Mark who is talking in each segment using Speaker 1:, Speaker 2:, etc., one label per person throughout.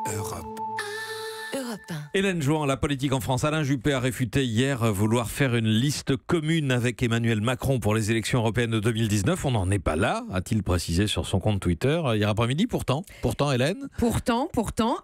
Speaker 1: Europe.
Speaker 2: Hélène Jouan, la politique en France. Alain Juppé a réfuté hier vouloir faire une liste commune avec Emmanuel Macron pour les élections européennes de 2019. On n'en est pas là, a-t-il précisé sur son compte Twitter hier après-midi. Pourtant, Hélène.
Speaker 3: Pourtant,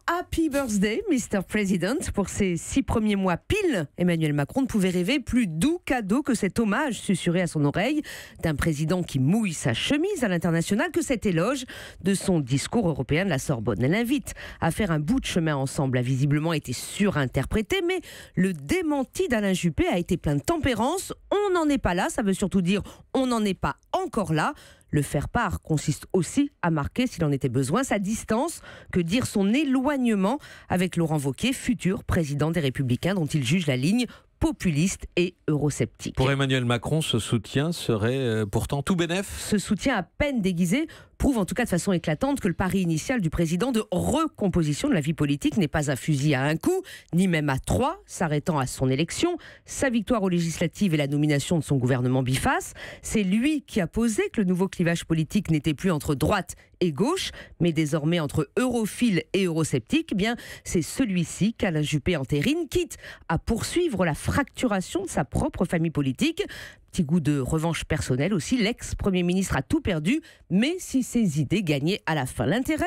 Speaker 3: happy birthday, Mr. President. Pour ses 6 premiers mois pile, Emmanuel Macron ne pouvait rêver plus doux cadeau que cet hommage susurré à son oreille d'un président qui mouille sa chemise à l'international, que cet éloge de son discours européen de la Sorbonne. Elle invite à faire un bout de chemin ensemble, a visiblement été surinterprété, mais le démenti d'Alain Juppé a été plein de tempérance. On n'en est pas là, ça veut surtout dire on n'en est pas encore là. Le faire-part consiste aussi à marquer, s'il en était besoin, sa distance, que dire son éloignement avec Laurent Wauquiez, futur président des Républicains, dont il juge la ligne populiste et eurosceptique.
Speaker 2: Pour Emmanuel Macron, ce soutien serait pourtant tout bénef.
Speaker 3: Ce soutien à peine déguisé prouve en tout cas de façon éclatante que le pari initial du président de recomposition de la vie politique n'est pas un fusil à un coup, ni même à 3, s'arrêtant à son élection, sa victoire aux législatives et la nomination de son gouvernement biface. C'est lui qui a posé que le nouveau clivage politique n'était plus entre droite et gauche, mais désormais entre europhiles et eurosceptiques. Eh bien, c'est celui-ci qu'Alain Juppé entérine, quitte à poursuivre la fracturation de sa propre famille politique. Petit goût de revanche personnelle aussi, l'ex-premier ministre a tout perdu, mais si ses idées gagnaient à la fin. L'intérêt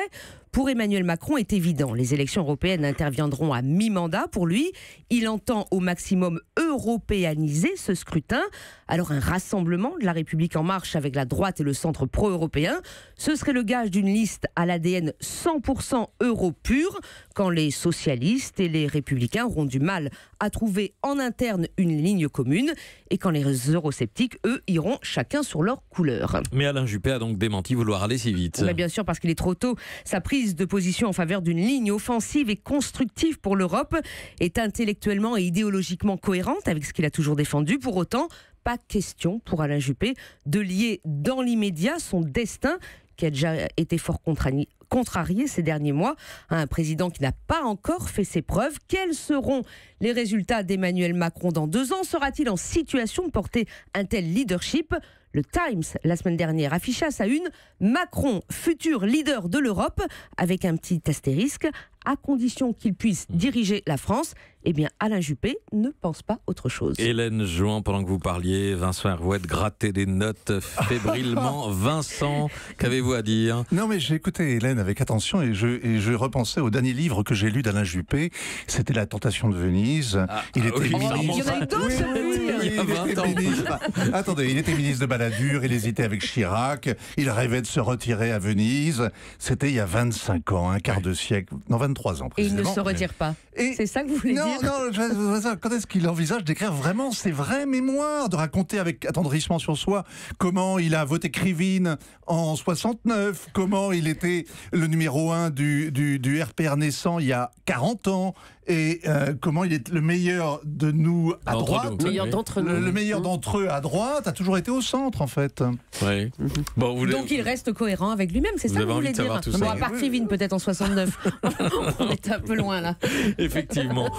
Speaker 3: pour Emmanuel Macron est évident. Les élections européennes interviendront à mi-mandat pour lui. Il entend au maximum européaniser ce scrutin. Alors un rassemblement de la République en marche avec la droite et le centre pro-européen, ce serait le gage d'une liste à l'ADN 100% euro pur, quand les socialistes et les républicains auront du mal à trouver en interne une ligne commune, et quand les eurosceptiques, eux, iront chacun sur leur couleur.
Speaker 2: Mais Alain Juppé a donc démenti vouloir aller si vite.
Speaker 3: Mais bien sûr, parce qu'il est trop tôt. Sa prise de position en faveur d'une ligne offensive et constructive pour l'Europe est intellectuellement et idéologiquement cohérente avec ce qu'il a toujours défendu. Pour autant, pas question pour Alain Juppé de lier dans l'immédiat son destin, qui a déjà été fort contrarié ces derniers mois, à un président qui n'a pas encore fait ses preuves. Quels seront les résultats d'Emmanuel Macron dans 2 ans? Sera-t-il en situation de porter un tel leadership? Le Times, la semaine dernière, afficha à sa une « Macron, futur leader de l'Europe », avec un petit astérisque, à condition qu'il puisse diriger la France. Eh bien, Alain Juppé ne pense pas autre chose.
Speaker 2: Hélène Jouan, pendant que vous parliez, Vincent Herouette grattait des notes fébrilement. Vincent, qu'avez-vous à dire?
Speaker 1: Non, mais j'ai écouté Hélène avec attention et je repensais au dernier livre que j'ai lu d'Alain Juppé. C'était La Tentation de Venise. Il était ministre.
Speaker 3: Il y en a eu d'autres,
Speaker 2: il y a 20 ans.
Speaker 1: Attendez, il était ministre de Balladur, il hésitait avec Chirac, il rêvait de se retirer à Venise. C'était il y a 25 ans, un quart de siècle, non 23 ans
Speaker 3: Et il
Speaker 1: précisément.
Speaker 3: ne se retire pas. C'est ça que vous voulez dire?
Speaker 1: Non, quand est-ce qu'il envisage d'écrire vraiment ses vraies mémoires, de raconter avec attendrissement sur soi comment il a voté Krivine en 69, comment il était le numéro 1 du RPR naissant il y a 40 ans, et comment il est le meilleur de nous à droite, le meilleur d'entre eux à droite, a toujours été au centre en fait.
Speaker 2: Oui. Bon,
Speaker 3: Donc il reste cohérent avec lui-même, c'est ça que vous voulez dire? Bon, à part Krivine peut-être en 69. On est un peu loin là.
Speaker 2: Effectivement.